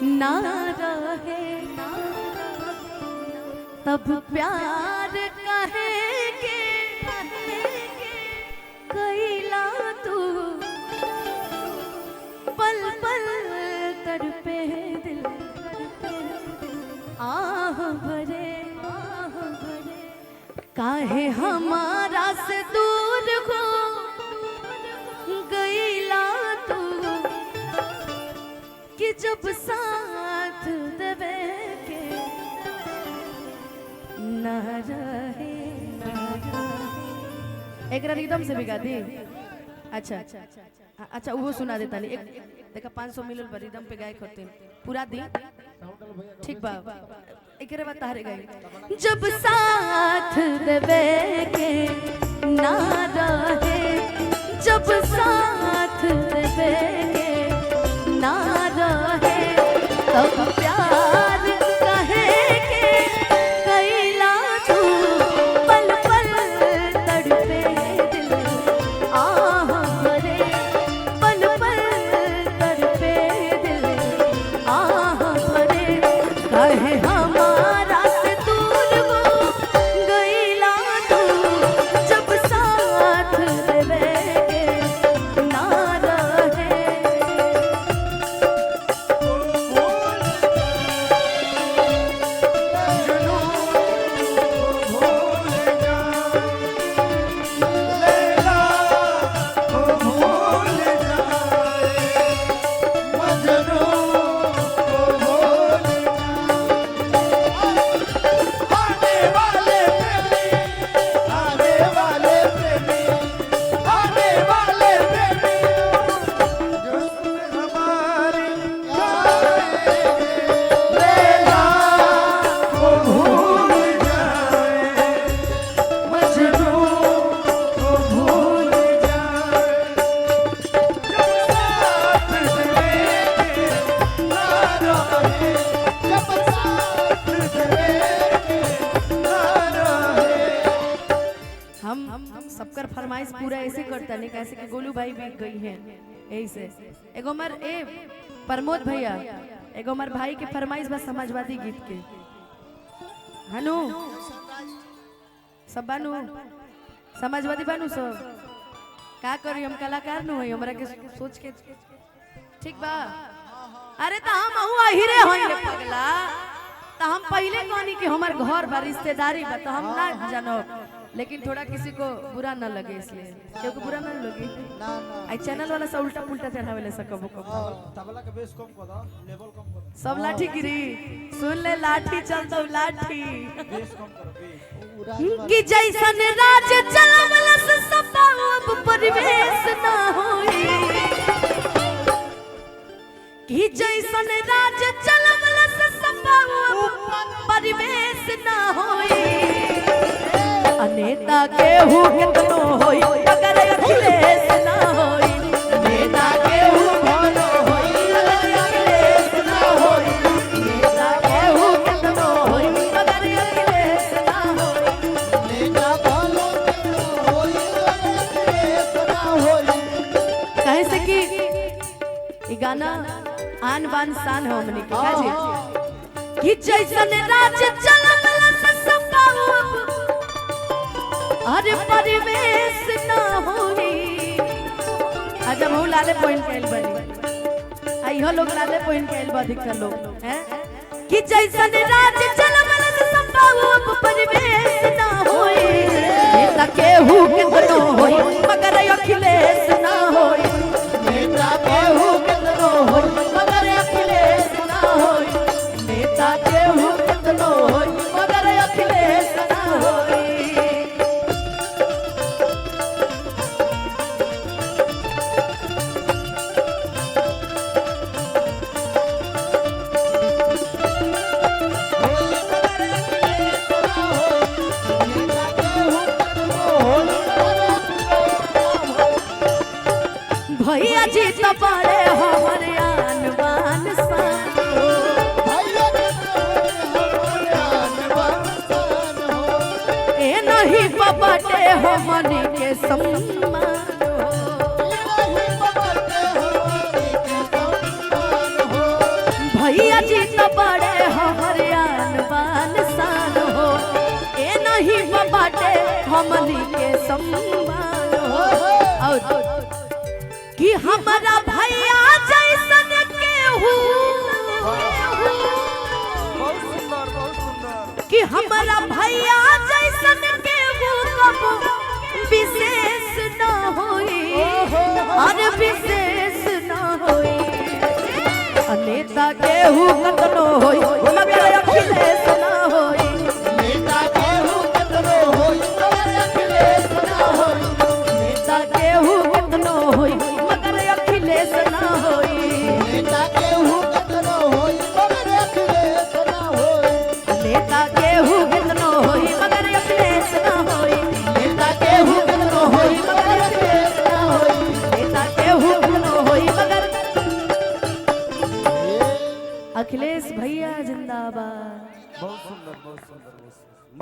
ना रहे तब प्यार कहेंगे कैला तू पल पल तड़पे दिल आह भरे काहे हमारा से दूर हो गईला तू कि जब साथ देवे के न रहे एक रिदम से भी गा दी। अच्छा अच्छा वो सुना देता नहीं एक देखा 500 मिलल पर रिदम पे गाय करते पूरा दी ठीक बा एक रे बता रे गाय जब साथ देवे के ना रहे जब साथ देवे के ना रहे तब प्यार कहेंगे कैला तू पल पल तड़पे दिल आह भरे पल पल तड़पे दिल आह भरे कहे हमारा से दूर हो गईला तू जब साथ देवे ना रहे हम सबकर फरमाइश पूरा ऐसे करता नहीं कैसे कि गोलू भाई भी गई हैं यही से एगो मर ए प्रमोद भैया एगो मर भाई के फरमाइश बस समाजवादी गीत के हनु सब बानू समाजवादी बानू सब का करी हम कलाकार नु है हमरा के सोच के ठीक बा अरे त हम आहू आहिरे होई रे पगला त हम पहले कहनी कि हमार घर बा रिश्तेदारी बा त हम ना जानो लेकिन थोड़ा किसी को बुरा ना लगे इसलिए क्योंकि बुरा ना लगे ना ना आई चैनल वाला सब उल्टा पुल्टा चढ़ावेले सब कबो कबो तबला के बेस कम कर दो लेवल कम कर सब लाठी गिरी सुन ले लाठी चलतो लाठी बेस कम करो बेस कि जैसन राज चलवला से सब परिवेश ना होई कि जैसन राज चलवला से सब परिवेश ना होई अनेता के हु कितनो होई अगर अखिलेश ना होई नेता के हु भलो होई अगर अखिलेश ना होई नेता के हु कितनो होई अगर अखिलेश ना होई नेता भलो होई अखिलेश ना होई कहे से कि ई गाना आन बान शान है हमनी के काजी कि जैसन राज चलवला से सब अरे परिवेश ना होई जब हम लाले पॉइंट कैल बनी आई हो लोग लाले पॉइंट कैल बा अधिकतर लोग हैं कि जैसन राज चलवला से संभव परिवेश ना होई नेता के हु कितनो होई मगर अखिलेश ना होई नेता के हु कितनो होई मगर अखिलेश ना होई नेता के हु कितनो होई मगर अखिलेश ना होई भैया जी तो बड़े हमारे आन बान शान ए नहीं बबटे हमनी के सम्मान भैया जी तो बड़े हमारे आन बान शान हो ए नहीं बाटे हमनी के सम्मान हो और कि हमारा भैया जैसन केहू बहुत सुंदर बहुत सुंदर कि हमारा भैया जैसन केहू कबो विशेष न होई और विशेष न होई नेता केहू कतनो होई मगर अखिलेश न होई नेता केहू कतनो होई मगर अखिलेश ना होई नेता केहू कतनो होई मगर अखिलेश न होई नेता केहू कतनो होई मगर अखिलेश ना होई नेता केहू कतनो होई मगर अखिलेश न होई नेता केहू कतनो होई मगर अखिलेश ना होई नेता केहू कतनो होई मगर अखिलेश भैया जिंदाबाद। बहुत सुंदर बहुत सुंदर बहुत सुंदर